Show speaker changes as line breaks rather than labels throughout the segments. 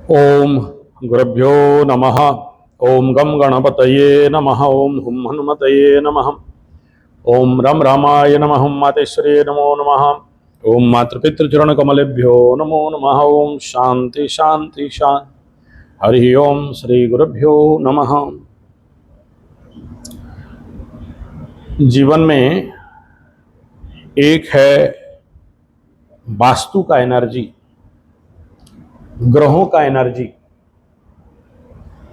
ओम गुरुभ्यो नमः। ओम गम गणपतये नमः। ओम हुम हनुमतये नमः। ओम रम रामाय नमः। ओम मातेश्वरी नमो नमः। ओम मातृपितृचरण कमलेभ्यो नमो नमः। ओम शांति शांति शांति। हरि ओम श्री गुरुभ्यो नमः। जीवन में एक है वास्तु का एनर्जी, ग्रहों का एनर्जी,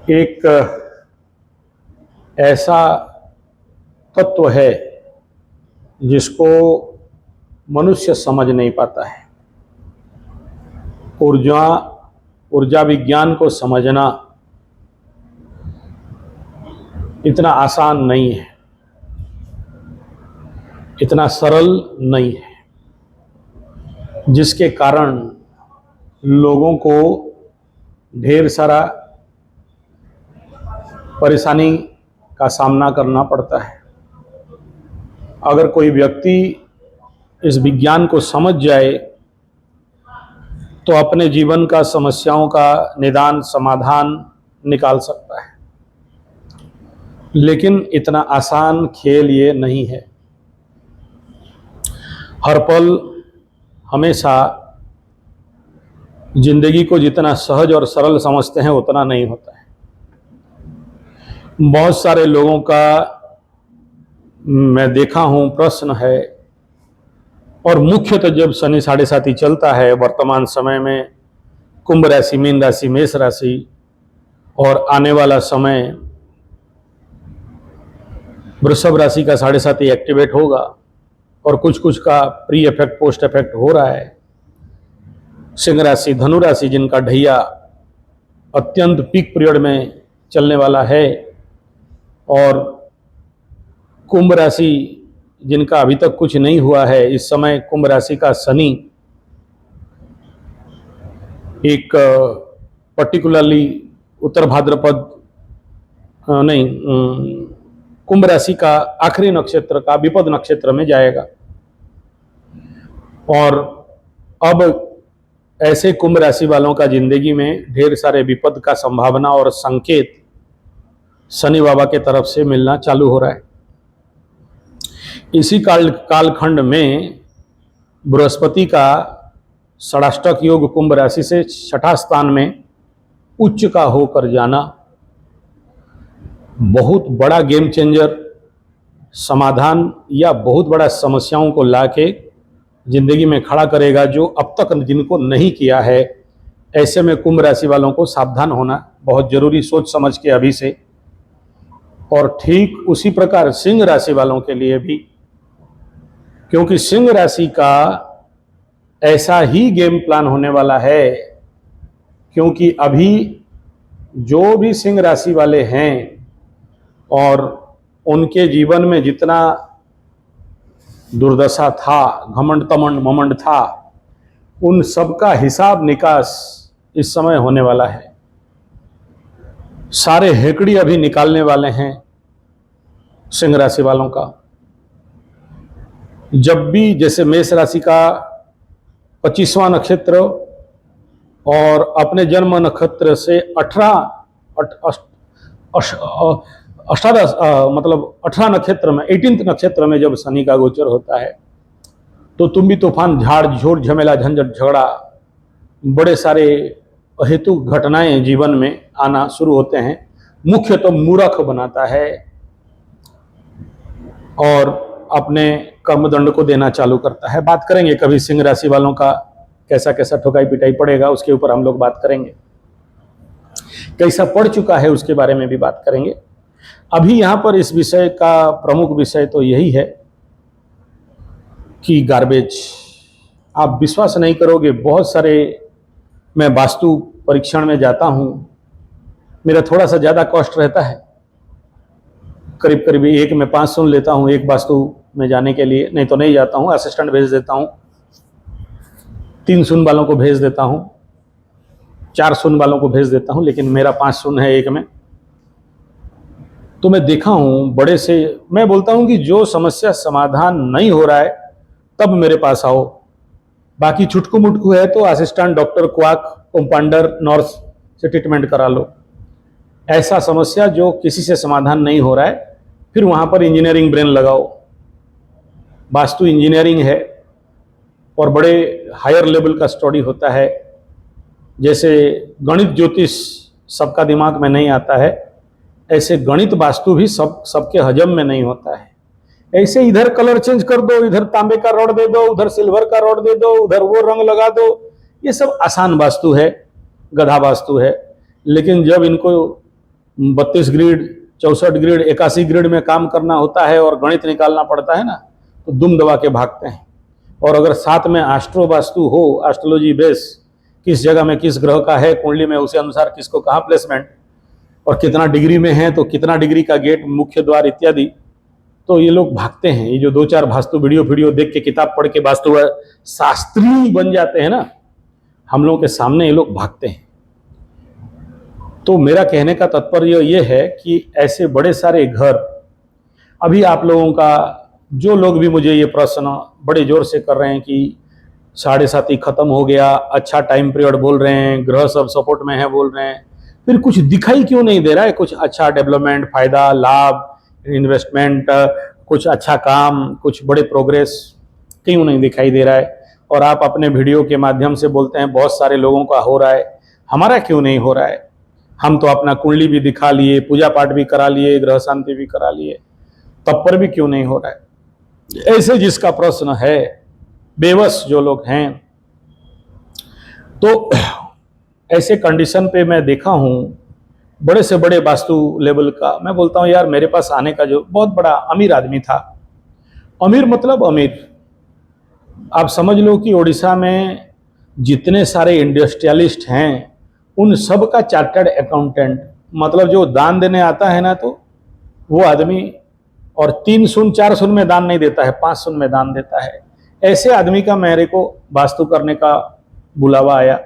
एक ऐसा तत्व है जिसको मनुष्य समझ नहीं पाता है। ऊर्जा विज्ञान को समझना इतना आसान नहीं है, इतना सरल नहीं है, जिसके कारण लोगों को ढेर सारा परेशानी का सामना करना पड़ता है। अगर कोई व्यक्ति इस विज्ञान को समझ जाए तो अपने जीवन का समस्याओं का निदान समाधान निकाल सकता है, लेकिन इतना आसान खेल ये नहीं है। हर पल हमेशा जिंदगी को जितना सहज और सरल समझते हैं उतना नहीं होता है। बहुत सारे लोगों का मैं देखा हूं प्रश्न है, और मुख्यतः जब शनि 7.5 चलता है वर्तमान समय में, कुंभ राशि, मीन राशि, मेष राशि, और आने वाला समय वृषभ राशि का 7.5 एक्टिवेट होगा, और कुछ कुछ का प्री इफेक्ट पोस्ट इफेक्ट हो रहा है। सिंह राशि, धनु राशि जिनका ढैया अत्यंत पीक पीरियड में चलने वाला है, और कुंभ राशि जिनका अभी तक कुछ नहीं हुआ है। इस समय कुंभ राशि का शनि एक पर्टिकुलरली उत्तर भाद्रपद नहीं, कुंभ राशि का आखिरी नक्षत्र का विपद नक्षत्र में जाएगा, और अब ऐसे कुंभ राशि वालों का जिंदगी में ढेर सारे विपद का संभावना और संकेत शनि बाबा के तरफ से मिलना चालू हो रहा है। इसी कालखंड में बृहस्पति का षडाष्टक योग कुंभ राशि से 6ठा स्थान में उच्च का होकर जाना बहुत बड़ा गेम चेंजर, समाधान या बहुत बड़ा समस्याओं को लाके जिंदगी में खड़ा करेगा, जो अब तक जिनको नहीं किया है। ऐसे में कुंभ राशि वालों को सावधान होना बहुत जरूरी, सोच समझ के अभी से। और ठीक उसी प्रकार सिंह राशि वालों के लिए भी, क्योंकि सिंह राशि का ऐसा ही गेम प्लान होने वाला है, क्योंकि अभी जो भी सिंह राशि वाले हैं और उनके जीवन में जितना दुर्दशा था, घमंड तमंड ममंड था, उन सब का हिसाब निकास इस समय होने वाला है। सारे हेकड़ी अभी निकालने वाले हैं सिंह राशि वालों का। जब भी जैसे मेष राशि का 25वां नक्षत्र और अपने जन्म नक्षत्र से 18 नक्षत्र में 18th नक्षत्र में जब शनि का गोचर होता है, तो तुम भी तूफान, झाड़ झोड़, झमेला, झंझट, झगड़ा, बड़े सारे अहेतु घटनाएं जीवन में आना शुरू होते हैं। मुख्य तो मूर्ख बनाता है और अपने कर्मदंड को देना चालू करता है। बात करेंगे कभी सिंह राशि वालों का कैसा कैसा ठोकाई पिटाई पड़ेगा, उसके ऊपर हम लोग बात करेंगे। कैसा पड़ चुका है उसके बारे में भी बात करेंगे। अभी यहां पर इस विषय का प्रमुख विषय तो यही है कि गार्बेज, आप विश्वास नहीं करोगे, बहुत सारे, मैं वास्तु परीक्षण में जाता हूं, मेरा थोड़ा सा ज्यादा कॉस्ट रहता है, करीब करीब एक में 5 सुन लेता हूं एक वास्तु में जाने के लिए, नहीं तो नहीं जाता हूं, असिस्टेंट भेज देता हूं, 3 सुन वालों को भेज देता हूं, 4 सुन वालों को भेज देता हूं, लेकिन मेरा 5 सुन है एक में। तो मैं देखा हूं बड़े से, मैं बोलता हूं कि जो समस्या समाधान नहीं हो रहा है तब मेरे पास आओ, बाकी छुटकू मुटकू है तो assistant doctor, quack, compounder, nurse से ट्रीटमेंट करा लो। ऐसा समस्या जो किसी से समाधान नहीं हो रहा है, फिर वहाँ पर इंजीनियरिंग ब्रेन लगाओ। वास्तु इंजीनियरिंग है और बड़े हायर लेवल का स्टडी होता है। जैसे गणित ज्योतिष सबका दिमाग में नहीं आता है, ऐसे गणित वास्तु भी सबके हजम में नहीं होता है। ऐसे इधर कलर चेंज कर दो, इधर तांबे का रॉड दे दो, उधर सिल्वर का रॉड दे दो, उधर वो रंग लगा दो, ये सब आसान वास्तु है, गधा वास्तु है। लेकिन जब इनको 32 ग्रिड, 64 ग्रिड, 81 ग्रिड में काम करना होता है और गणित निकालना पड़ता है ना, तो दुम दबा के भागते हैं। और अगर साथ में एस्ट्रो वास्तु हो, एस्ट्रोलॉजी बेस, किस जगह में किस ग्रह का है कुंडली में, उसी अनुसार किसको कहाँ प्लेसमेंट और कितना डिग्री में है, तो कितना डिग्री का गेट, मुख्य द्वार इत्यादि, तो ये लोग भागते हैं। ये जो 2-4 वास्तु वीडियो देख के, किताब पढ़ के वास्तु शास्त्री बन जाते हैं ना, हम लोगों के सामने ये लोग भागते हैं। तो मेरा कहने का तात्पर्य ये है कि ऐसे बड़े सारे घर, अभी आप लोगों का, जो लोग भी मुझे ये प्रश्न बड़े जोर से कर रहे हैं कि 7.5 खत्म हो गया, अच्छा टाइम पीरियड बोल रहे हैं, ग्रह सब सपोर्ट में है बोल रहे हैं, फिर कुछ दिखाई क्यों नहीं दे रहा है? कुछ अच्छा डेवलपमेंट, फायदा, लाभ, इन्वेस्टमेंट, कुछ अच्छा काम, कुछ बड़े प्रोग्रेस क्यों नहीं दिखाई दे रहा है? और आप अपने वीडियो के माध्यम से बोलते हैं बहुत सारे लोगों का हो रहा है, हमारा क्यों नहीं हो रहा है? हम तो अपना कुंडली भी दिखा लिए, पूजा पाठ भी करा लिए, ग्रह शांति भी करा लिए, तब पर भी क्यों नहीं हो रहा है? ऐसे जिसका प्रश्न है, बेबस जो लोग हैं, तो ऐसे कंडीशन पे मैं देखा हूं बड़े से बड़े वास्तु लेवल का, मैं बोलता हूं यार मेरे पास आने का, जो बहुत बड़ा अमीर आदमी था, अमीर मतलब अमीर, आप समझ लो कि उड़ीसा में जितने सारे इंडस्ट्रियलिस्ट हैं उन सब का चार्टर्ड अकाउंटेंट, मतलब जो दान देने आता है ना, तो वो आदमी, और 3 शून्य 4 शून्य में दान नहीं देता है, 5 शून्य में दान देता है। ऐसे आदमी का मेरे को वास्तु करने का बुलावा आया।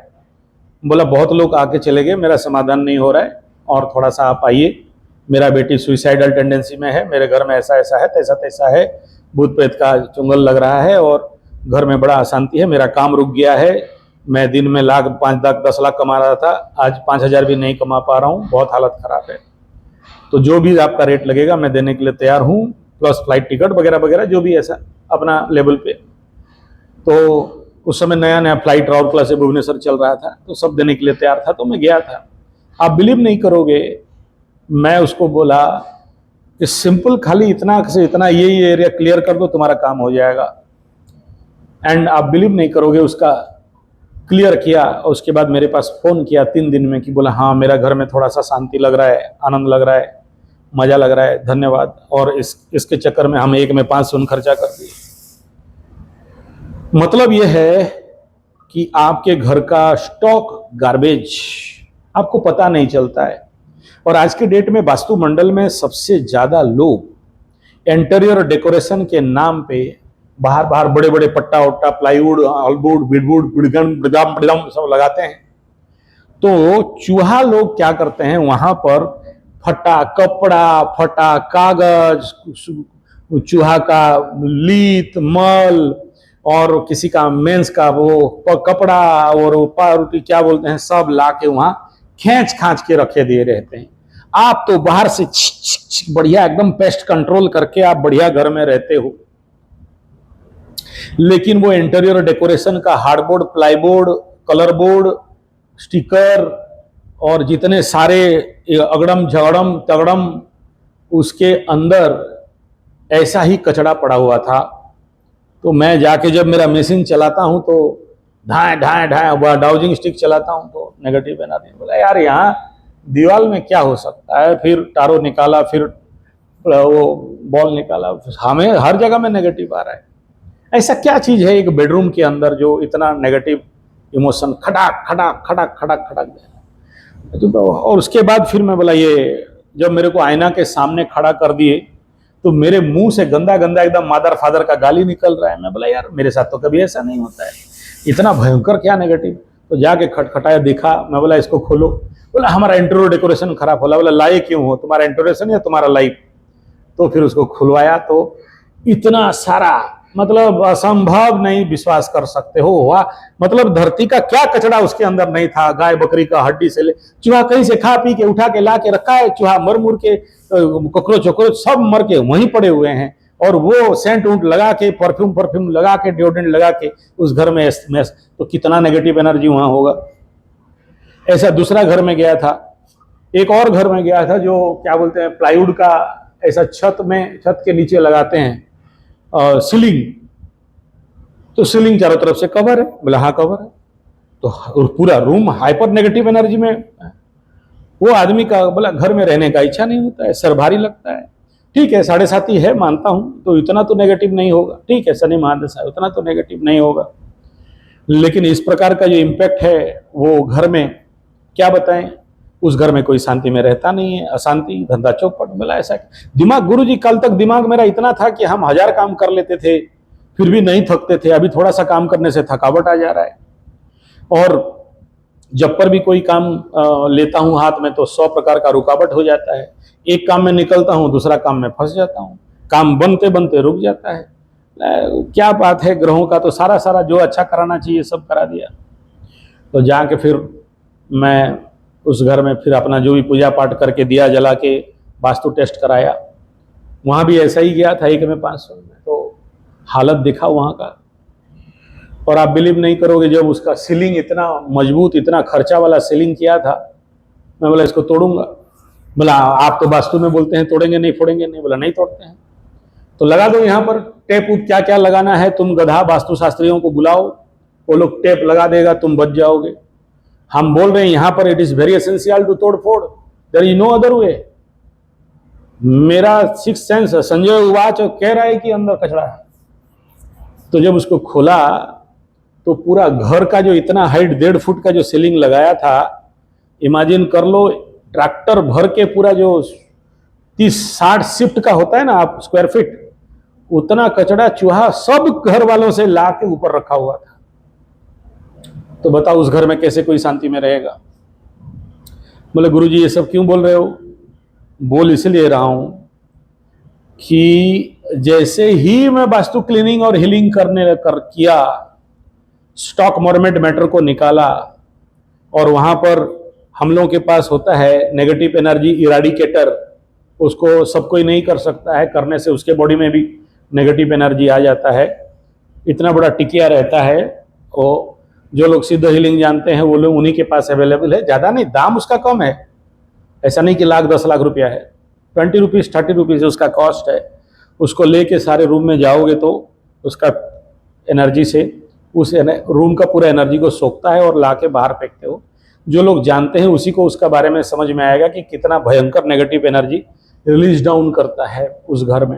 बोला बहुत लोग आके चले गए, मेरा समाधान नहीं हो रहा है और थोड़ा सा आप आइए, मेरा बेटी सुइसाइडल टेंडेंसी में है, मेरे घर में ऐसा ऐसा है, तैसा तैसा है, भूत प्रेत का चुंगल लग रहा है और घर में बड़ा अशांति है, मेरा काम रुक गया है, मैं दिन में 5 लाख 10 लाख कमा रहा था, आज 5,000 भी नहीं कमा पा रहा हूँ, बहुत हालत खराब है। तो जो भी आपका रेट लगेगा मैं देने के लिए तैयार हूँ, प्लस फ्लाइट टिकट वगैरह वगैरह, जो भी ऐसा अपना लेवल पे। तो उस समय नया नया फ्लाइट राउरकेला से भुवनेश्वर चल रहा था, तो सब देने के लिए तैयार था, तो मैं गया था। आप बिलीव नहीं करोगे, मैं उसको बोला कि सिंपल खाली इतना से इतना ये एरिया क्लियर कर दो, तुम्हारा काम हो जाएगा। एंड आप बिलीव नहीं करोगे, उसका क्लियर किया और उसके बाद मेरे पास फ़ोन किया 3 दिन में कि बोला हाँ मेरा घर में थोड़ा सा शांति लग रहा है, आनंद लग रहा है, मज़ा लग रहा है, धन्यवाद। और इसके चक्कर में हम 1 में 5 शून्य खर्चा कर दिए। मतलब यह है कि आपके घर का स्टॉक गार्बेज आपको पता नहीं चलता है। और आज के डेट में वास्तुमंडल में सबसे ज़्यादा लोग इंटीरियर डेकोरेशन के नाम पे बाहर बड़े बड़े पट्टा वट्टा, प्लाईवुड, ऑलवुड, बीडवुड, बिड़गम सब लगाते हैं। तो चूहा लोग क्या करते हैं, वहां पर फटा कपड़ा, फटा कागज, चूहा का लीत, मल, और किसी का मेंस का वो कपड़ा और पावरोटी क्या बोलते हैं, सब ला के वहां खींच खांच के रखे दिए रहते हैं। आप तो बाहर से बढ़िया एकदम पेस्ट कंट्रोल करके आप बढ़िया घर में रहते हो, लेकिन वो इंटीरियर डेकोरेशन का hardboard, plyboard, colour board, sticker और जितने सारे अगड़म झगड़म तगड़म, उसके अंदर ऐसा ही कचड़ा पड़ा हुआ था। तो मैं जाके जब मेरा मशीन चलाता हूं तो ढाए ढाए ढाए डाउजिंग स्टिक चलाता हूं तो नेगेटिव एनर्जी। बोला यार यहाँ दीवार में क्या हो सकता है, फिर टारो निकाला, फिर वो बॉल निकाला, हमें हर जगह में नेगेटिव आ रहा है। ऐसा क्या चीज है एक बेडरूम के अंदर जो इतना नेगेटिव इमोशन खटाक खटाक खटाक खटाक खटाक दे। तो और उसके बाद फिर मैं बोला, ये जब मेरे को आईना के सामने खड़ा कर दिए तो मेरे मुंह से गंदा गंदा एकदम मादर फादर का गाली निकल रहा है। मैं बोला यार मेरे साथ तो कभी ऐसा नहीं होता है, इतना भयंकर क्या नेगेटिव। तो जाके खटखटाया, देखा, मैं बोला इसको खोलो। बोला हमारा इंटीरियर डेकोरेशन खराब होला। बोला लाए क्यों हो, तुम्हारा इंटीरियर या तुम्हारा लाइफ? तो फिर उसको खुलवाया तो इतना सारा मतलब असंभव नहीं विश्वास कर सकते हो। हुआ मतलब धरती का क्या कचरा उसके अंदर नहीं था, गाय बकरी का हड्डी से ले चूहा कहीं से खा पी के उठा के ला के रखा है, चूहा मर मुर के कॉकरोच वॉकरोच सब मर के वहीं पड़े हुए हैं, और वो सेंट उंट लगा के परफ्यूम लगा के डिओड्रेंट लगा के उस घर में तो कितना नेगेटिव एनर्जी वहां होगा। ऐसा दूसरा घर में गया था, एक और घर में गया था जो क्या बोलते हैं प्लाईवुड का ऐसा छत के नीचे लगाते हैं सीलिंग, तो सीलिंग चारों तरफ से कवर है, बोला हाँ कवर है, तो पूरा रूम हाइपर नेगेटिव एनर्जी में। वो आदमी का बोला घर में रहने का इच्छा नहीं होता है, सर भारी लगता है। ठीक है 7.5 ही है मानता हूं, तो इतना तो नेगेटिव नहीं होगा, ठीक है शनि महादशा उतना तो नेगेटिव नहीं होगा, लेकिन इस प्रकार का जो इम्पैक्ट है वो घर में क्या बताएं, उस घर में कोई शांति में रहता नहीं है, अशांति धंधा चौपट। बोला ऐसा दिमाग, गुरुजी कल तक दिमाग मेरा इतना था कि हम 1000 काम कर लेते थे फिर भी नहीं थकते थे, अभी थोड़ा सा काम करने से थकावट आ जा रहा है, और जब पर भी कोई काम लेता हूं हाथ में तो 100 प्रकार का रुकावट हो जाता है, एक काम में निकलता हूं दूसरा काम में फंस जाता हूं, काम बनते बनते रुक जाता है। क्या बात है, ग्रहों का तो सारा जो अच्छा कराना चाहिए सब करा दिया। तो जाके फिर मैं उस घर में फिर अपना जो भी पूजा पाठ करके दिया जला के वास्तु टेस्ट कराया, वहाँ भी ऐसा ही गया था, एक में 500 में, तो हालत देखा वहाँ का, और आप बिलीव नहीं करोगे जब उसका सीलिंग इतना मजबूत इतना खर्चा वाला सीलिंग किया था, मैं बोला इसको तोड़ूंगा। बोला आप तो वास्तु में बोलते हैं तोड़ेंगे नहीं फोड़ेंगे नहीं, बोला नहीं तोड़ते हैं, तो लगा दो यहाँ पर टेप उप क्या क्या लगाना है, तुम गधा वास्तु शास्त्रियों को बुलाओ, वो लोग टेप लगा देगा, तुम बच जाओगे। हम बोल रहे हैं यहाँ पर it is very essential to तोड़ फोड़, there is no other way. मेरा सिक्स सेंस संजय उवाच कह रहा है कि अंदर कचरा है, तो जब उसको खोला तो पूरा घर का जो इतना हाइट 1.5 फुट का जो सीलिंग लगाया था, इमेजिन कर लो ट्रैक्टर भर के पूरा जो 30-60 शिफ्ट का होता है ना आप स्क्वायर फीट, उतना कचरा चूहा सब घर वालों से ला के ऊपर रखा हुआ था। तो बताओ उस घर में कैसे कोई शांति में रहेगा। बोले गुरुजी ये सब क्यों बोल रहे हो, बोल इसलिए रहा हूं कि जैसे ही मैं वास्तु क्लीनिंग और हीलिंग किया, स्टॉक मोरमेंट मैटर को निकाला, और वहां पर हम लोगों के पास होता है नेगेटिव एनर्जी इराडिकेटर, उसको सब कोई नहीं कर सकता है, करने से उसके बॉडी में भी नेगेटिव एनर्जी आ जाता है, इतना बड़ा टिकिया रहता है। और जो लोग सिद्ध हीलिंग जानते हैं वो लोग उन्हीं के पास अवेलेबल है, ज़्यादा नहीं, दाम उसका कम है, ऐसा नहीं कि लाख 10 लाख रुपया है, 20 रुपीज़ 30 रुपीज़ उसका कॉस्ट है। उसको लेके सारे रूम में जाओगे तो उसका एनर्जी से उस रूम का पूरा एनर्जी को सोखता है और ला के बाहर फेंकते हो। जो लोग जानते हैं उसी को उसका बारे में समझ में आएगा कि कितना भयंकर नेगेटिव एनर्जी रिलीज डाउन करता है उस घर में।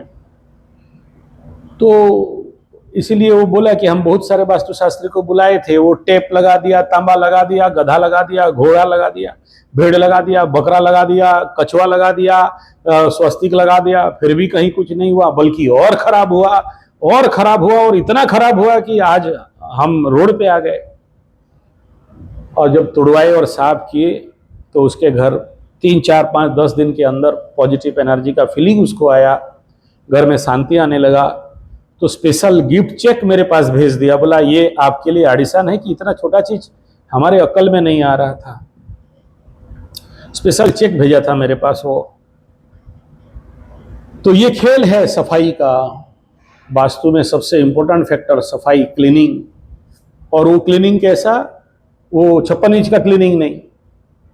तो इसीलिए वो बोला कि हम बहुत सारे वास्तुशास्त्री को बुलाए थे, वो टेप लगा दिया, तांबा लगा दिया, गधा लगा दिया, घोड़ा लगा दिया, भेड़ लगा दिया, बकरा लगा दिया, कछुआ लगा दिया, स्वस्तिक लगा दिया, फिर भी कहीं कुछ नहीं हुआ, बल्कि और खराब हुआ और खराब हुआ, और इतना खराब हुआ कि आज हम रोड पे आ गए। और जब तुड़वाए और साफ किए तो उसके घर 3, 4, 5, 10 दिन के अंदर पॉजिटिव एनर्जी का फीलिंग उसको आया, घर में शांति आने लगा। तो स्पेशल गिफ्ट चेक मेरे पास भेज दिया, बोला ये आपके लिए एडिशन है, कि इतना छोटा चीज हमारे अक्ल में नहीं आ रहा था, स्पेशल चेक भेजा था मेरे पास वो। तो ये खेल है सफाई का, वास्तु में सबसे इंपॉर्टेंट फैक्टर सफाई, क्लीनिंग। और वो क्लीनिंग कैसा, वो 56 इंच का क्लीनिंग नहीं,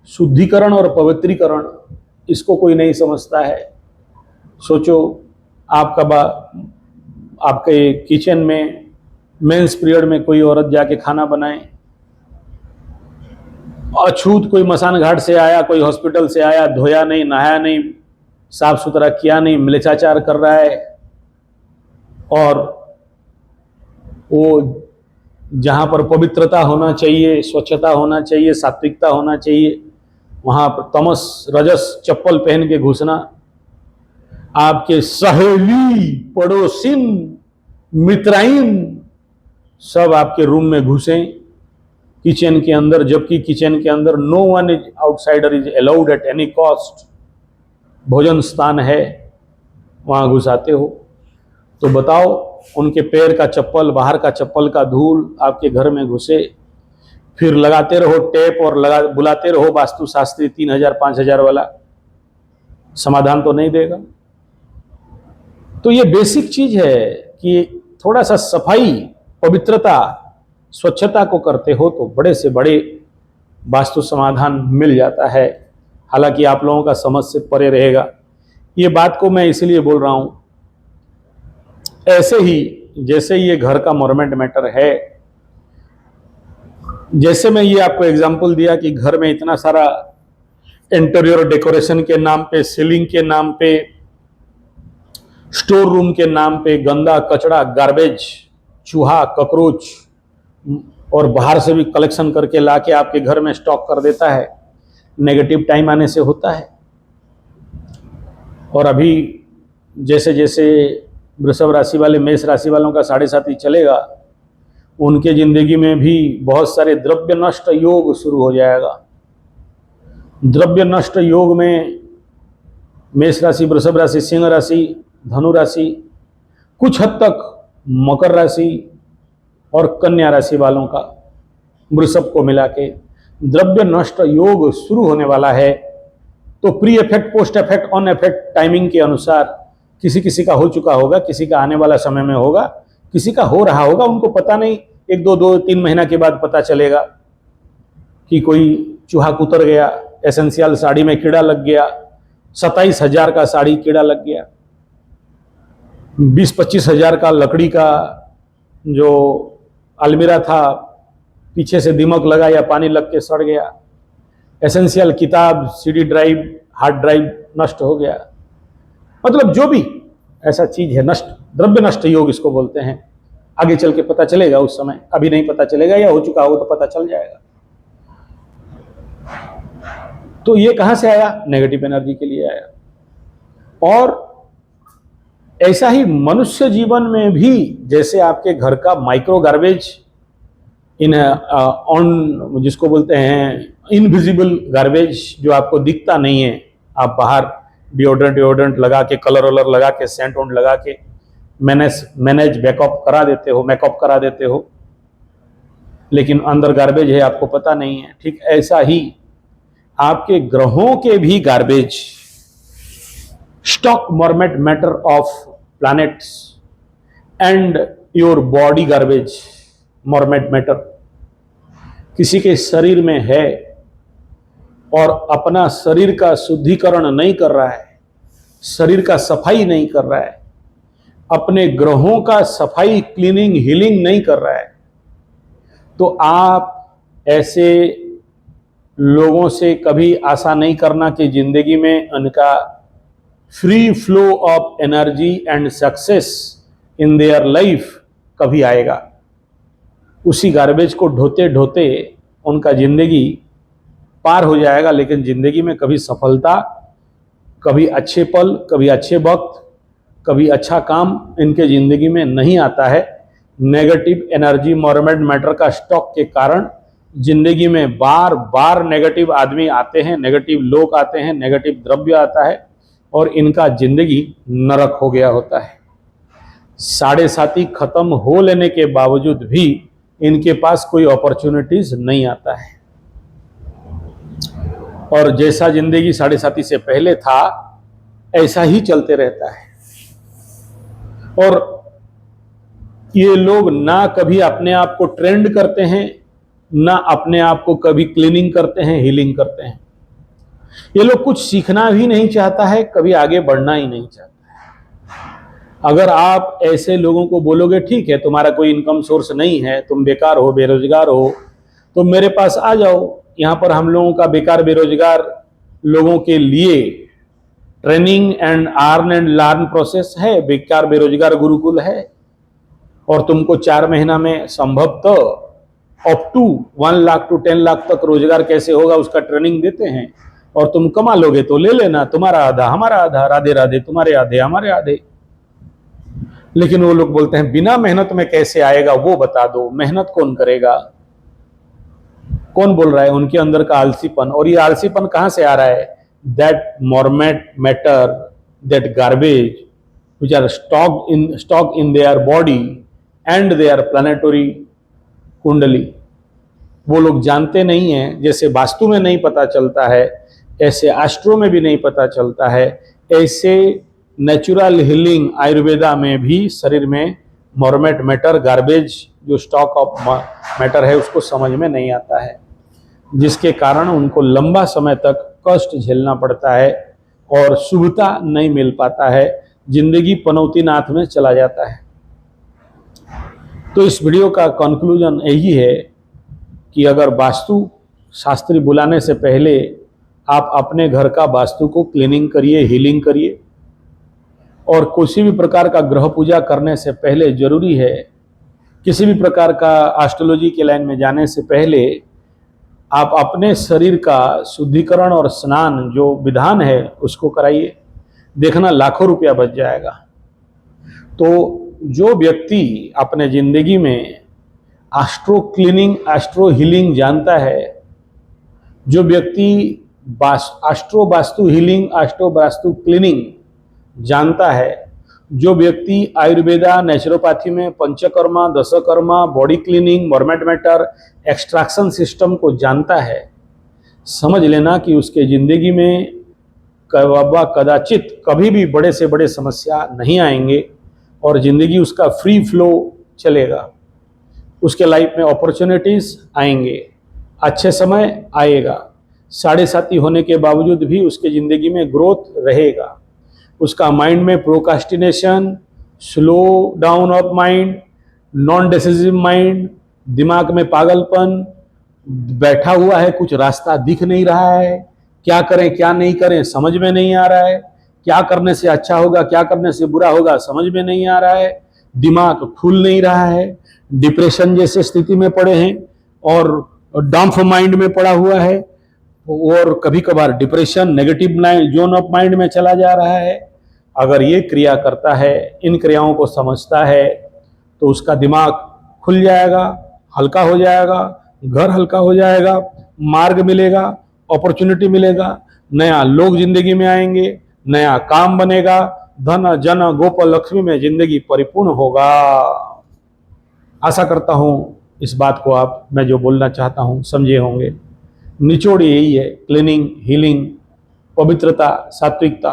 शुद्धिकरण और पवित्रीकरण, इसको कोई नहीं समझता है। सोचो आपके किचन में मेंस पीरियड में कोई औरत जाके खाना बनाए, अछूत कोई मसान घाट से आया, कोई हॉस्पिटल से आया, धोया नहीं, नहाया नहीं, साफ सुथरा किया नहीं, मिलेचाचार कर रहा है, और वो जहाँ पर पवित्रता होना चाहिए, स्वच्छता होना चाहिए, सात्विकता होना चाहिए, वहाँ पर तमस रजस चप्पल पहन के घुसना। आपके सहेली, पड़ोसिन, मित्राइन सब आपके रूम में घुसे किचन के अंदर, जबकि किचन के अंदर no one is outsider is allowed at any cost, भोजन स्थान है, वहाँ घुसाते हो। तो बताओ उनके पैर का चप्पल, बाहर का चप्पल का धूल आपके घर में घुसे, फिर लगाते रहो टेप और बुलाते रहो वास्तुशास्त्री 3,000 5,000 वाला, समाधान तो नहीं देगा। तो ये बेसिक चीज है कि थोड़ा सा सफाई, पवित्रता, स्वच्छता को करते हो तो बड़े से बड़े वास्तु समाधान मिल जाता है। हालांकि आप लोगों का समझ से परे रहेगा। ये बात को मैं इसलिए बोल रहा हूं, ऐसे ही जैसे ये घर का मोरमेंट मैटर है, जैसे मैं ये आपको एग्जांपल दिया कि घर में इतना सारा इंटीरियर डेकोरेशन के नाम पे, सीलिंग के नाम पे, स्टोर रूम के नाम पे गंदा कचरा, गार्बेज, चूहा, कॉकरोच और बाहर से भी कलेक्शन करके लाके आपके घर में स्टॉक कर देता है, नेगेटिव टाइम आने से होता है। और अभी जैसे जैसे वृषभ राशि वाले, मेष राशि वालों का 7.5 चलेगा, उनके जिंदगी में भी बहुत सारे द्रव्य नष्ट योग शुरू हो जाएगा। द्रव्य नष्ट योग में मेष राशि, वृषभ राशि, सिंह राशि, धनु राशि, कुछ हद तक मकर राशि और कन्या राशि वालों का, वृषभ को मिला के द्रव्य नष्ट योग शुरू होने वाला है। तो pre effect, post effect, on effect timing के अनुसार किसी किसी का हो चुका होगा, किसी का आने वाला समय में होगा, किसी का हो रहा होगा, उनको पता नहीं। 1-2-3 महीना के बाद पता चलेगा कि कोई चूहा कुतर गया, एसेंशियल साड़ी में कीड़ा लग गया, 27,000 का साड़ी कीड़ा लग गया, 20-25 हजार का लकड़ी का जो अलमीरा था, पीछे से दीमक लगा या पानी लग के सड़ गया, एसेंशियल किताब, सीडी ड्राइव, हार्ड ड्राइव नष्ट हो गया। मतलब जो भी ऐसा चीज है नष्ट, द्रव्य नष्ट योग इसको बोलते हैं। आगे चल के पता चलेगा उस समय, अभी नहीं पता चलेगा, या हो चुका हो तो पता चल जाएगा। तो ये कहां से आया? नेगेटिव एनर्जी के लिए आया। और ऐसा ही मनुष्य जीवन में भी, जैसे आपके घर का माइक्रो गार्बेज, ऑन जिसको बोलते हैं इनविजिबल गार्बेज, जो आपको दिखता नहीं है, आप बाहर डिओड्रेंट लगा के, कलर वलर लगा के, सेंट वोंट लगा के मैनेज बैकअप करा देते हो, मेकअप करा देते हो, लेकिन अंदर गार्बेज है, आपको पता नहीं है। ठीक ऐसा ही आपके ग्रहों के भी garbage, stock morbid matter of planets and your body garbage morbid matter, किसी के शरीर में है और अपना शरीर का शुद्धिकरण नहीं कर रहा है, शरीर का सफाई नहीं कर रहा है, अपने ग्रहों का सफाई, क्लीनिंग, हीलिंग नहीं कर रहा है, तो आप ऐसे लोगों से कभी आशा नहीं करना कि जिंदगी में उनका free flow of energy and success in their life कभी आएगा। उसी गार्बेज को ढोते ढोते उनका जिंदगी पार हो जाएगा, लेकिन जिंदगी में कभी सफलता, कभी अच्छे पल, कभी अच्छे वक्त, कभी अच्छा काम इनके जिंदगी में नहीं आता है। नेगेटिव एनर्जी मोरमेंट मैटर का स्टॉक के कारण जिंदगी में बार बार नेगेटिव आदमी आते हैं, नेगेटिव लोग आते हैं, नेगेटिव द्रव्य आता है और इनका जिंदगी नरक हो गया होता है। 7.5 खत्म हो लेने के बावजूद भी इनके पास कोई अपॉर्चुनिटीज नहीं आता है, और जैसा जिंदगी 7.5 से पहले था ऐसा ही चलते रहता है। और ये लोग ना कभी अपने आप को ट्रेंड करते हैं, ना अपने आप को कभी क्लीनिंग करते हैं, हीलिंग करते हैं। ये लोग कुछ सीखना भी नहीं चाहता है, कभी आगे बढ़ना ही नहीं चाहता है। अगर आप ऐसे लोगों को बोलोगे ठीक है तुम्हारा कोई इनकम सोर्स नहीं है, तुम बेकार हो, बेरोजगार हो, तो मेरे पास आ जाओ, यहाँ पर हम लोगों का बेकार बेरोजगार लोगों के लिए training and earn and learn process है, बेकार बेरोजगार गुरुकुल है, और तुमको 4 महीना में संभव तो up to 1 lakh to 10 lakh तक रोजगार कैसे होगा उसका ट्रेनिंग देते हैं, और तुम कमा लोगे तो ले लेना, तुम्हारा आधा हमारा आधा, राधे राधे, तुम्हारे आधे हमारे आधे। लेकिन वो लोग बोलते हैं बिना मेहनत में कैसे आएगा वो बता दो, मेहनत कौन करेगा? कौन बोल रहा है? उनके अंदर का आलसीपन। और ये आलसीपन कहां से आ रहा है? That morbid matter, that garbage which are stocked in their body and their planetary कुंडली। वो लोग जानते नहीं हैं, जैसे वास्तु में नहीं पता चलता है ऐसे एस्ट्रो में भी नहीं पता चलता है, ऐसे नेचुरल हीलिंग आयुर्वेदा में भी शरीर में मॉर्मेट मैटर, गार्बेज जो स्टॉक ऑफ मैटर है उसको समझ में नहीं आता है, जिसके कारण उनको लंबा समय तक कष्ट झेलना पड़ता है और शुभता नहीं मिल पाता है, जिंदगी पनौती नाथ में चला जाता है। तो इस वीडियो का कंक्लूजन यही है कि अगर वास्तु शास्त्री बुलाने से पहले आप अपने घर का वास्तु को क्लीनिंग करिए, हीलिंग करिए, और किसी भी प्रकार का ग्रह पूजा करने से पहले जरूरी है, किसी भी प्रकार का एस्ट्रोलॉजी के लाइन में जाने से पहले आप अपने शरीर का शुद्धिकरण और स्नान जो विधान है उसको कराइए, देखना लाखों रुपया बच जाएगा। तो जो व्यक्ति अपने जिंदगी में एस्ट्रो क्लीनिंग, एस्ट्रो हीलिंग जानता है, जो व्यक्ति astro vastu healing, astro vastu cleaning जानता है, जो व्यक्ति आयुर्वेदा, नेचुरोपैथी में पंचकर्मा, दशकर्मा, body cleaning, morbid matter, extraction system को जानता है, समझ लेना कि उसके जिंदगी में कदाचित कभी भी बड़े से बड़े समस्या नहीं आएंगे और जिंदगी उसका फ्री फ्लो चलेगा। उसके लाइफ में अपॉर्चुनिटीज आएंगे, अच्छे समय आएगा, साढ़े साथी होने के बावजूद भी उसके ज़िंदगी में ग्रोथ रहेगा। उसका माइंड में procrastination, slow down of mind, non decisive mind, दिमाग में पागलपन, बैठा हुआ है, कुछ रास्ता दिख नहीं रहा है, क्या करें क्या नहीं करें समझ में नहीं आ रहा है, क्या करने से अच्छा होगा क्या करने से बुरा होगा समझ में नहीं आ रहा है, दिमाग खुल नहीं रहा है, डिप्रेशन जैसे स्थिति में पड़े हैं और डंप माइंड में पड़ा हुआ है, और कभी कभार depression negative zone of mind में चला जा रहा है। अगर ये क्रिया करता है, इन क्रियाओं को समझता है, तो उसका दिमाग खुल जाएगा, हल्का हो जाएगा, घर हल्का हो जाएगा, मार्ग मिलेगा, अपॉर्चुनिटी मिलेगा, नया लोग जिंदगी में आएंगे, नया काम बनेगा, धन जन गोप लक्ष्मी में जिंदगी परिपूर्ण होगा। आशा करता हूं इस बात को आप, मैं जो बोलना चाहता हूं, समझे होंगे। निचोड़ यही है, क्लीनिंग, हीलिंग, पवित्रता, सात्विकता,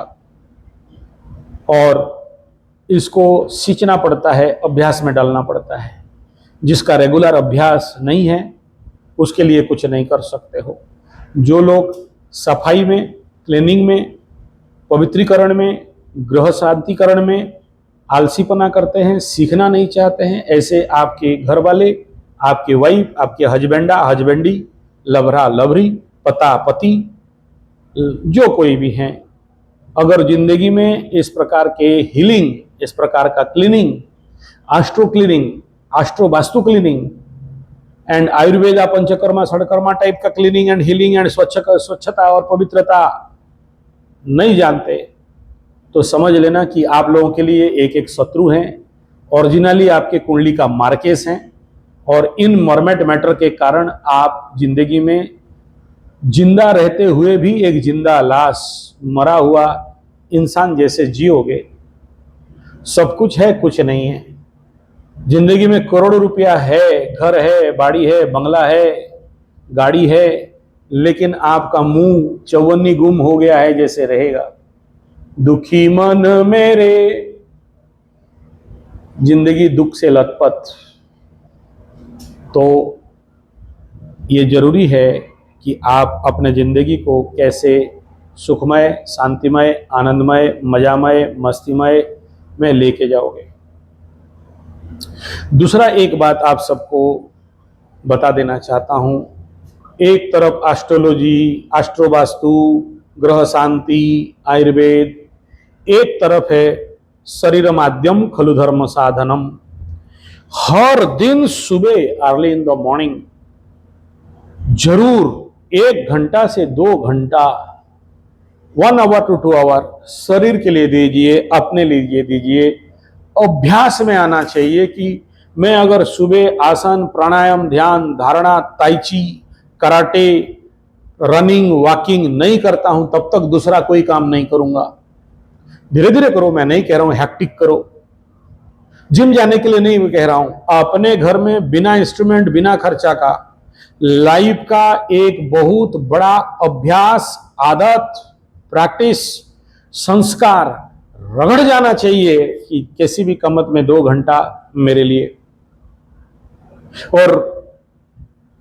और इसको सींचना पड़ता है, अभ्यास में डालना पड़ता है। जिसका रेगुलर अभ्यास नहीं है उसके लिए कुछ नहीं कर सकते हो। जो लोग सफाई में, क्लीनिंग में, पवित्रीकरण में, गृह शांतिकरण में आलसीपना करते हैं, सीखना नहीं चाहते हैं, ऐसे आपके घर वाले, आपके वाइफ, आपके हस्बैंडा हस्बैंडी, लवरा लवरी, पता पति, जो कोई भी हैं, अगर जिंदगी में इस प्रकार के हीलिंग, इस प्रकार का cleaning, astro cleaning, astro vastu cleaning and Ayurveda panchakarma षडकर्मा टाइप का क्लीनिंग एंड हीलिंग एंड स्वच्छता और पवित्रता नहीं जानते, तो समझ लेना कि आप लोगों के लिए एक एक शत्रु हैं, ओरिजिनली आपके कुंडली का मार्केस हैं, और इन मॉर्मेट मैटर के कारण आप जिंदगी में जिंदा रहते हुए भी एक जिंदा लाश, मरा हुआ इंसान जैसे जियोगे। सब कुछ है, कुछ नहीं है। जिंदगी में करोड़ों रुपया है, घर है, बाड़ी है, बंगला है, गाड़ी है, लेकिन आपका मुंह चौवन्नी गुम हो गया है जैसे रहेगा। दुखी मन मेरे, जिंदगी दुख से लथपथ। तो ये जरूरी है कि आप अपने जिंदगी को कैसे सुखमय, शांतिमय, आनंदमय, मजामय, मस्तीमय में लेके जाओगे। दूसरा एक बात आप सबको बता देना चाहता हूं, एक तरफ एस्ट्रोलॉजी, एस्ट्रोवास्तु, ग्रह शांति, आयुर्वेद, एक तरफ है शरीर माध्यम खलु धर्म साधनम। हर दिन सुबह अर्ली इन द मॉर्निंग जरूर 1 घंटा से 2 घंटा, 1 आवर to 2 आवर शरीर के लिए दीजिए, अपने लिए दीजिए। अभ्यास में आना चाहिए कि मैं अगर सुबह आसन, प्राणायाम, ध्यान, धारणा, ताइची, कराटे, रनिंग, वॉकिंग नहीं करता हूं, तब तक दूसरा कोई काम नहीं करूंगा। धीरे धीरे करो, मैं नहीं कह रहा हूं हैक्टिक करो। जिम जाने के लिए नहीं मैं कह रहा हूं, अपने घर में बिना इंस्ट्रूमेंट, बिना खर्चा का लाइफ का एक बहुत बड़ा अभ्यास, आदत, प्रैक्टिस, संस्कार रगड़ जाना चाहिए कि किसी भी कीमत में 2 घंटा मेरे लिए, और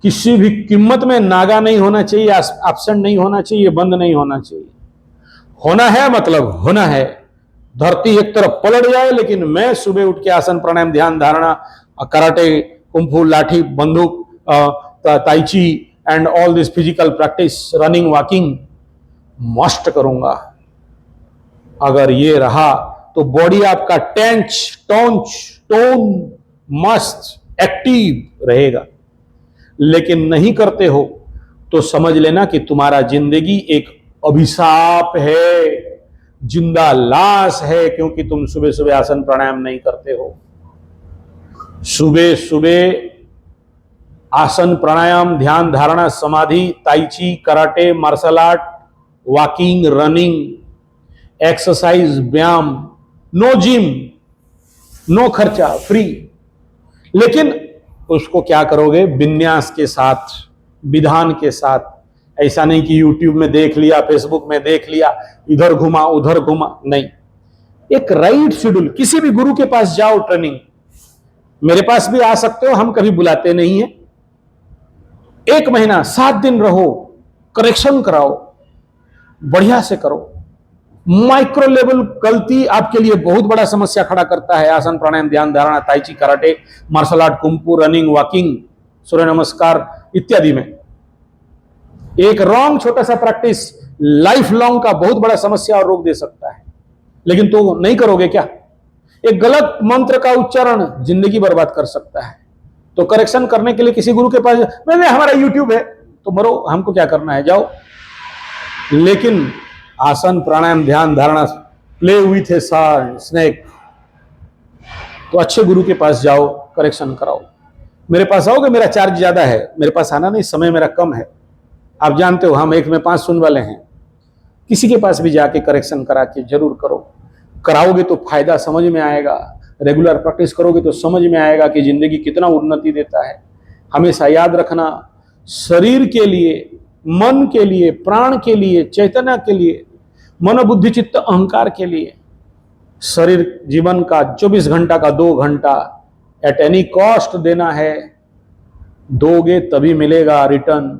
किसी भी कीमत में नागा नहीं होना चाहिए, एब्सेंट नहीं होना चाहिए, बंद नहीं होना चाहिए। होना है मतलब होना है। धरती एक तरफ पलट जाए लेकिन मैं सुबह उठ के आसन, प्राणायाम, ध्यान, धारणा, कराटे, कुंफू, लाठी, बंदूक, tai chi and all this physical practice, running, walking must करूंगा। अगर ये रहा तो बॉडी आपका टोन मस्त एक्टिव रहेगा। लेकिन नहीं करते हो तो समझ लेना कि तुम्हारा जिंदगी एक अभिशाप है, जिंदा लाश है, क्योंकि तुम सुबह सुबह आसन प्राणायाम नहीं करते हो। सुबह सुबह आसन, प्राणायाम, ध्यान, धारणा, समाधि, tai chi, karate, martial art, walking, running, exercise, व्यायाम, नो जिम, नो खर्चा, फ्री। लेकिन उसको क्या करोगे? विन्यास के साथ, विधान के साथ। ऐसा नहीं कि यूट्यूब में देख लिया, फेसबुक में देख लिया, इधर घुमा उधर घुमा, नहीं। एक राइट शेड्यूल। किसी भी गुरु के पास जाओ, ट्रेनिंग मेरे पास भी आ सकते हो, हम कभी बुलाते नहीं है। 1 महीना 7 दिन रहो, करेक्शन कराओ, बढ़िया से करो। माइक्रो लेवल गलती आपके लिए बहुत बड़ा समस्या खड़ा करता है। आसन, प्राणायाम, ध्यान, धारणा, tai chi, karate, martial art, kung fu, running, walking, सूर्य नमस्कार इत्यादि में एक रॉन्ग छोटा सा प्रैक्टिस लाइफ लॉन्ग का बहुत बड़ा समस्या और रोक दे सकता है। लेकिन तो नहीं करोगे क्या? एक गलत मंत्र का उच्चारण जिंदगी बर्बाद कर सकता है। तो करेक्शन करने के लिए किसी गुरु के पास, नहीं हमारा यूट्यूब है तो मरो, हमको क्या करना है, जाओ। लेकिन आसन, प्राणायाम, ध्यान, धारणा, प्ले विथ ए स्नेक, तो अच्छे गुरु के पास जाओ, करेक्शन कराओ। मेरे पास आओगे, मेरा चार्ज ज्यादा है, मेरे पास आना नहीं, समय मेरा कम है। आप जानते हो हम 1 में 5 सुन वाले हैं। किसी के पास भी जाके करेक्शन करा के जरूर करो। कराओगे तो फायदा समझ में आएगा, रेगुलर प्रैक्टिस करोगे तो समझ में आएगा कि जिंदगी कितना उन्नति देता है। हमेशा याद रखना, शरीर के लिए, मन के लिए, प्राण के लिए, चैतन्य के लिए, मनोबुद्धि चित्त अहंकार के लिए शरीर जीवन का 24 घंटा का 2 घंटा एट एनी कॉस्ट देना है। दोगे तभी मिलेगा रिटर्न।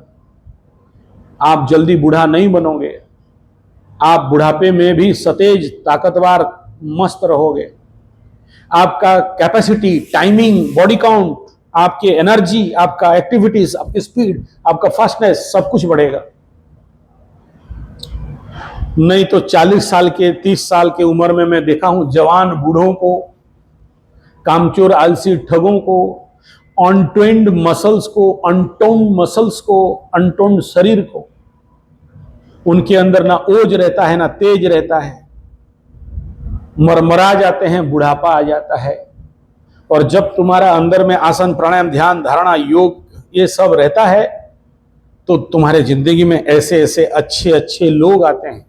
आप जल्दी बूढ़ा नहीं बनोगे। आप बुढ़ापे में भी सतेज, ताकतवर, मस्त रहोगे। आपका कैपेसिटी, टाइमिंग, बॉडी काउंट, आपकी एनर्जी, आपका एक्टिविटीज, आपकी स्पीड, आपका फास्टनेस, सब कुछ बढ़ेगा। नहीं तो 40 साल के, 30 साल के उम्र में मैं देखा हूं जवान बूढ़ों को, कामचोर आलसी ठगों को, अनट्रेन्ड मसल्स को, अनटोन्ड मसल्स को, अनटोन्ड शरीर को, उनके अंदर ना ओज रहता है ना तेज रहता है, मरमरा जाते हैं, बुढ़ापा आ जाता है। और जब तुम्हारा अंदर में आसन, प्राणायाम, ध्यान, धारणा, योग ये सब रहता है तो तुम्हारे जिंदगी में ऐसे ऐसे अच्छे अच्छे लोग आते हैं।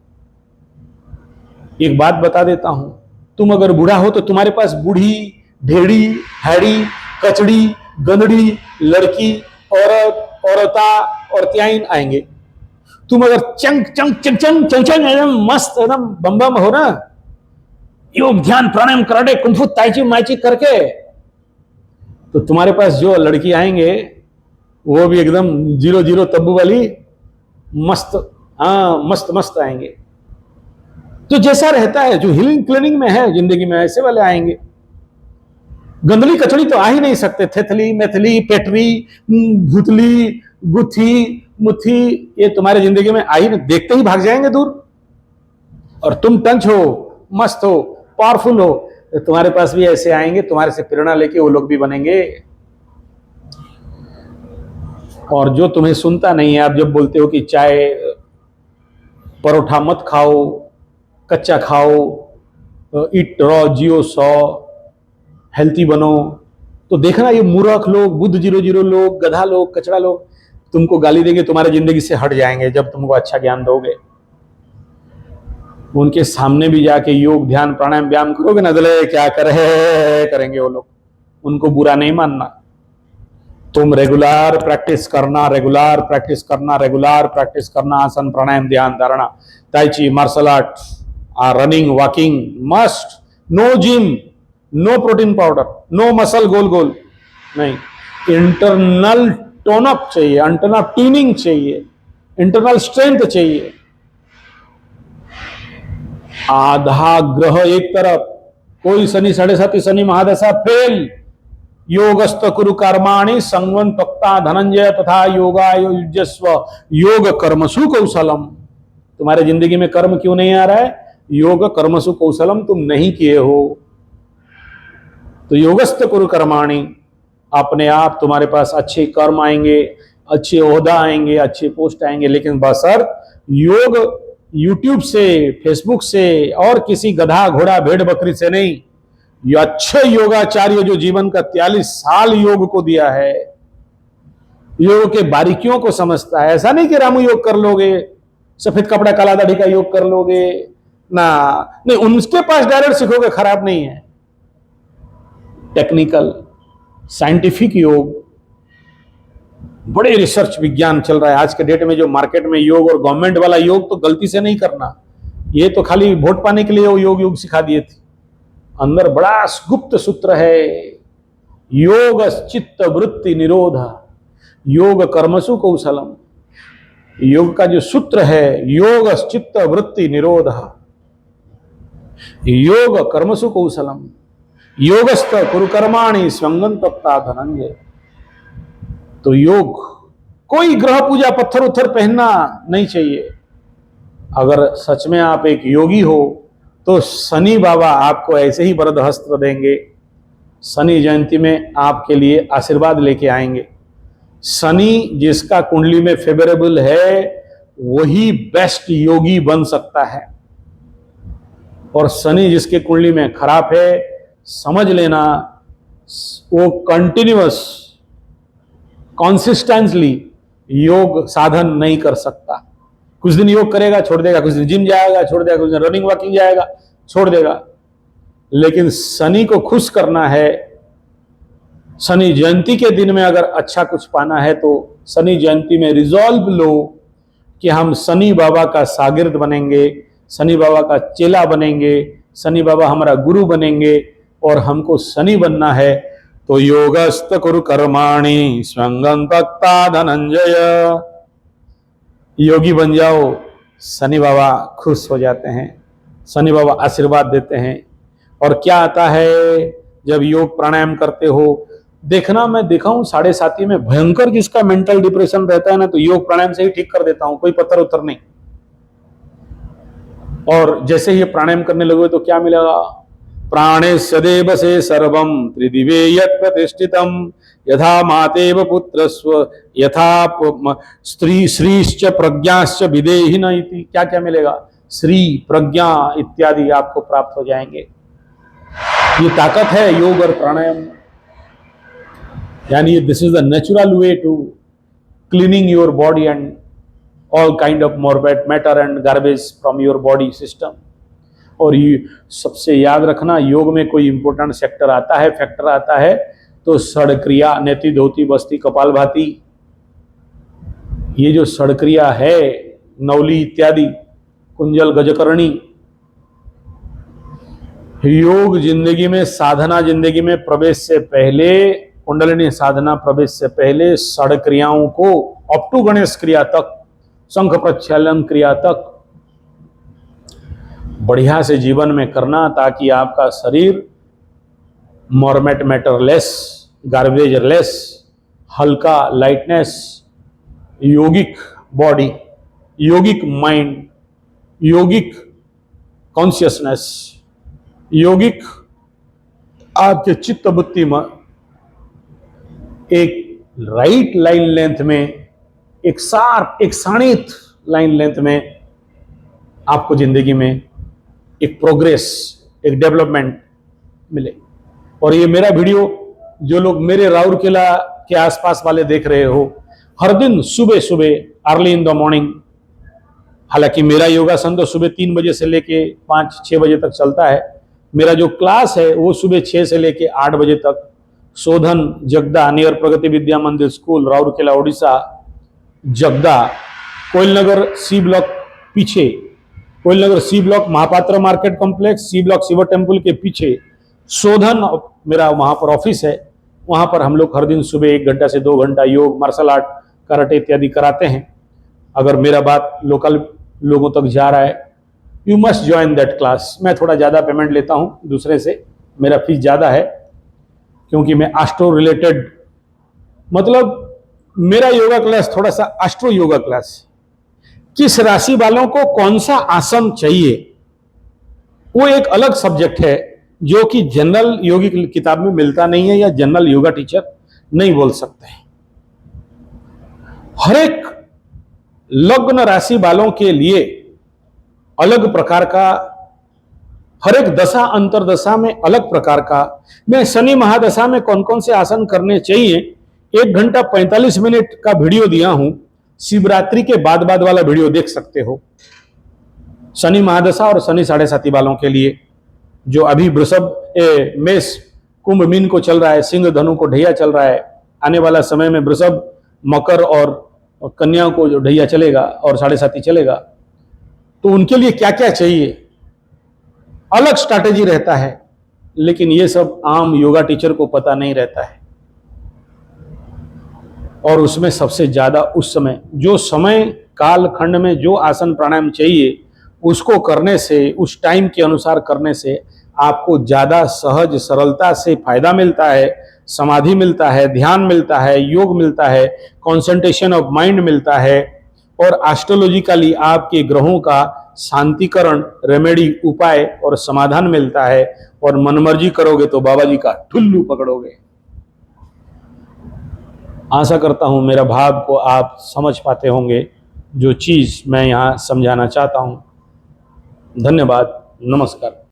एक बात बता देता हूं, तुम अगर बूढ़ा हो तो तुम्हारे पास बूढ़ी, ढेड़ी, हैड़ी, कचड़ी, गंदड़ी, लड़की, औरत, औरता और त्याइन आएंगे। तुम अगर चंग चंग चंग चंग चंग चंग एकदम मस्त, एकदम बम बम हो ना, योग, ध्यान, प्राणायाम, कराटे, कुंफू, ताइची माइची करके, तो तुम्हारे पास जो लड़की आएंगे वो भी एकदम 0-0 तब्बू वाली मस्त, मस्त मस्त आएंगे। जो जैसा रहता है, जो हीलिंग क्लीनिंग में है जिंदगी में, ऐसे वाले आएंगे। गंदली कचड़ी तो आ ही नहीं सकते। थेथली, मैथिली, पेटरी, भूतली, गुथी, मुथी, ये तुम्हारे जिंदगी में आ ही नहीं, देखते ही भाग जाएंगे दूर। और तुम टंच हो, मस्त हो, पावरफुल हो, तो तुम्हारे पास भी ऐसे आएंगे, तुम्हारे से प्रेरणा लेके वो लोग भी बनेंगे। और जो तुम्हें सुनता नहीं है, आप जब बोलते हो कि चाय परोठा मत खाओ, कच्चा खाओ, ईट रॉ, जियो 100, हेल्थी बनो, तो देखना ये मूर्ख लोग, बुद्ध 00 लोग, गधा लोग, कचड़ा लोग तुमको गाली देंगे, तुम्हारे जिंदगी से हट जाएंगे जब तुमको अच्छा ज्ञान दोगे। उनके सामने भी जाके योग ध्यान प्राणायाम व्यायाम करोगे ना, दले क्या करेंगे वो लोग, उनको बुरा नहीं मानना। तुम रेगुलर प्रैक्टिस करना, रेगुलर प्रैक्टिस करना, रेगुलर प्रैक्टिस करना, आसन प्राणायाम ध्यान धारणा, tai chi, martial art, running walking must, no gym, no protein powder, no muscle goal goal नहीं, इंटरनल टोन अप चाहिए, इंटरनल ट्यूनिंग चाहिए, इंटरनल स्ट्रेंथ चाहिए। आधा ग्रह एक तरफ, कोई शनि 7.5 शनि महादशा फेल, योगस्त कुरु कर्माणि संगवन तक्ता धनंजय तथा योगायो युजस्व योग कर्मसु कौशलम। तुम्हारे जिंदगी में कर्म क्यों नहीं आ रहा है? योग कर्मसु कौशलम तुम नहीं किए हो। तो योगस्त कुरु कर्माणि, अपने आप तुम्हारे पास अच्छे कर्म आएंगे, अच्छे ओहदा आएंगे, अच्छे पोस्ट आएंगे, लेकिन बशर्त योग यूट्यूब से, फेसबुक से और किसी गधा घोड़ा भेड़ बकरी से नहीं। ये अच्छे योगाचार्य जो जीवन का 43 साल योग को दिया है, योग के बारीकियों को समझता है। ऐसा नहीं कि रामू योग कर लोगे, सफेद कपड़ा काला दाढ़ी का योग कर लोगे ना, नहीं, उनके पास डायरेक्ट सीखोगे, खराब नहीं है। टेक्निकल साइंटिफिक योग, बड़े रिसर्च विज्ञान चल रहा है आज के डेट में। जो मार्केट में योग और गवर्नमेंट वाला योग तो गलती से नहीं करना, ये तो खाली वोट पाने के लिए वो योग सिखा दिए थे। अंदर बड़ा गुप्त सूत्र है, योग चित्त वृत्ति निरोध, योग कर्मसु कौशलम। योग का जो सूत्र है, योग चित्त वृत्ति निरोध, योग कर्मसु कौशलम, योगस्थ कुरु कर्माणि स्वंगन तप्ता धनंजय। तो योग, कोई ग्रह पूजा पत्थर उत्थर पहनना नहीं चाहिए। अगर सच में आप एक योगी हो तो शनि बाबा आपको ऐसे ही वरद हस्त्र देंगे। शनि जयंती में आपके लिए आशीर्वाद लेके आएंगे। शनि जिसका कुंडली में फेवरेबल है वही बेस्ट योगी बन सकता है, और शनि जिसके कुंडली में खराब है, समझ लेना वो कंटिन्यूअस कॉन्सिस्टेंटली योग साधन नहीं कर सकता। कुछ दिन योग करेगा, छोड़ देगा, कुछ दिन जिम जाएगा, छोड़ देगा, कुछ दिन रनिंग वॉकिंग जाएगा, छोड़ देगा। लेकिन शनि को खुश करना है, शनि जयंती के दिन में अगर अच्छा कुछ पाना है तो शनि जयंती में रिजॉल्व लो कि हम शनि बाबा का शागिर्द बनेंगे, शनि बाबा का चेला बनेंगे, शनि बाबा हमारा गुरु बनेंगे, और हमको शनि बनना है। तो योगस्त कुरु कर्माणि स्वंगं तक्ता धनंजय, योगी बन जाओ। शनि बाबा खुश हो जाते हैं, शनि बाबा आशीर्वाद देते हैं। और क्या आता है जब योग प्राणायाम करते हो, देखना, मैं देखा हूं 7.5 में भयंकर जिसका मेंटल डिप्रेशन रहता है ना, तो योग प्राणायाम से ही ठीक कर देता हूं, कोई पत्थर उत्तर नहीं। और जैसे ही प्राणायाम करने लगे तो क्या मिलेगा? प्राणेस्य देवसे सर्वं त्रिदिवे यत् प्रतिष्ठितं, यथा मातेव पुत्रस्व यथा स्त्री श्रीश्च प्रज्ञाश्च विदेहिन इति। क्या क्या मिलेगा? श्री, प्रज्ञा इत्यादि आपको प्राप्त हो जाएंगे। ये ताकत है योग और प्राणायाम, यानी this is the natural way to cleaning your body and all kind of morbid matter and garbage from your body system. और ये सबसे याद रखना, योग में कोई इंपॉर्टेंट सेक्टर आता है, फैक्टर आता है, तो षडक्रिया, नेति धोती बस्ती कपालभाति, ये जो षडक्रिया है, नवली इत्यादि, कुंजल गजकर्णी, योग जिंदगी में, साधना जिंदगी में प्रवेश से पहले, कुंडलिनी साधना प्रवेश से पहले षडक्रियाओं को अप टू गणेश क्रिया तक, शंख प्रक्षालन क्रिया तक बढ़िया से जीवन में करना, ताकि आपका शरीर मॉर्मेट मैटर लेस, गार्बेज लेस, हल्का, लाइटनेस, योगिक बॉडी, योगिक माइंड, योगिक कॉन्शियसनेस, योगिक आपके चित्त बुद्धि में एक राइट लाइन लेंथ में, एक शार्प, एक शाणित लाइन लेंथ में आपको जिंदगी में एक प्रोग्रेस, एक डेवलपमेंट मिले। और ये मेरा वीडियो जो लोग मेरे राउरकेला के आसपास वाले देख रहे हो, हर दिन सुबह सुबह अर्ली इन द मॉर्निंग, हालांकि मेरा योगासन तो सुबह 3 बजे से लेके 5-6 बजे तक चलता है। मेरा जो क्लास है वो सुबह 6 से लेके 8 बजे तक शोधन जगदा near Pragati Vidya Mandir school, Rourkela, Orissa, Jagda, Koilnagar C block पीछे, Koilnagar C block Mahapatra market complex, C block Shiv temple के पीछे शोधन मेरा वहां पर ऑफिस है। वहां पर हम लोग हर दिन सुबह 1 घंटा से 2 घंटा योग, मार्शल आर्ट, कराटे इत्यादि कराते हैं। अगर मेरा बात लोकल लोगों तक जा रहा है, you must join that class. मैं थोड़ा ज़्यादा पेमेंट लेता हूँ दूसरे से, मेरा फीस ज़्यादा है क्योंकि मैं एस्ट्रो रिलेटेड, मतलब मेरा योगा क्लास थोड़ा सा एस्ट्रो योगा क्लास है। किस राशि वालों को कौन सा आसन चाहिए वो एक अलग सब्जेक्ट है जो कि जनरल योगी की किताब में मिलता नहीं है या जनरल योगा टीचर नहीं बोल सकते हैं। हर एक लग्न राशि वालों के लिए अलग प्रकार का, हर एक दशा अंतरदशा में अलग प्रकार का, मैं शनि महादशा में कौन कौन से आसन करने चाहिए 1 घंटा 45 मिनट का वीडियो दिया हूं। शिवरात्रि के बाद वाला वीडियो देख सकते हो। शनि महादशा और शनि साढ़े साथी वालों के लिए, जो अभी वृषभ मेष कुंभ मीन को चल रहा है, सिंह धनु को ढैया चल रहा है, आने वाला समय में वृषभ मकर और कन्या को जो ढैया चलेगा और साढ़े साथी चलेगा, तो उनके लिए क्या क्या चाहिए अलग स्ट्रैटेजी रहता है। लेकिन ये सब आम योगा टीचर को पता नहीं रहता है। और उसमें सबसे ज्यादा उस समय जो समय काल खंड में जो आसन प्राणायाम चाहिए उसको करने से, उस टाइम के अनुसार करने से आपको ज्यादा सहज सरलता से फायदा मिलता है, समाधि मिलता है, ध्यान मिलता है, योग मिलता है, कंसंट्रेशन ऑफ माइंड मिलता है, और एस्ट्रोलॉजिकली आपके ग्रहों का शांतिकरण, रेमेडी, उपाय और समाधान मिलता है। और मनमर्जी करोगे तो बाबा जी का ठुल्लू पकड़ोगे। आशा करता हूं मेरा भाव को आप समझ पाते होंगे, जो चीज मैं यहां समझाना चाहता हूं। धन्यवाद, नमस्कार।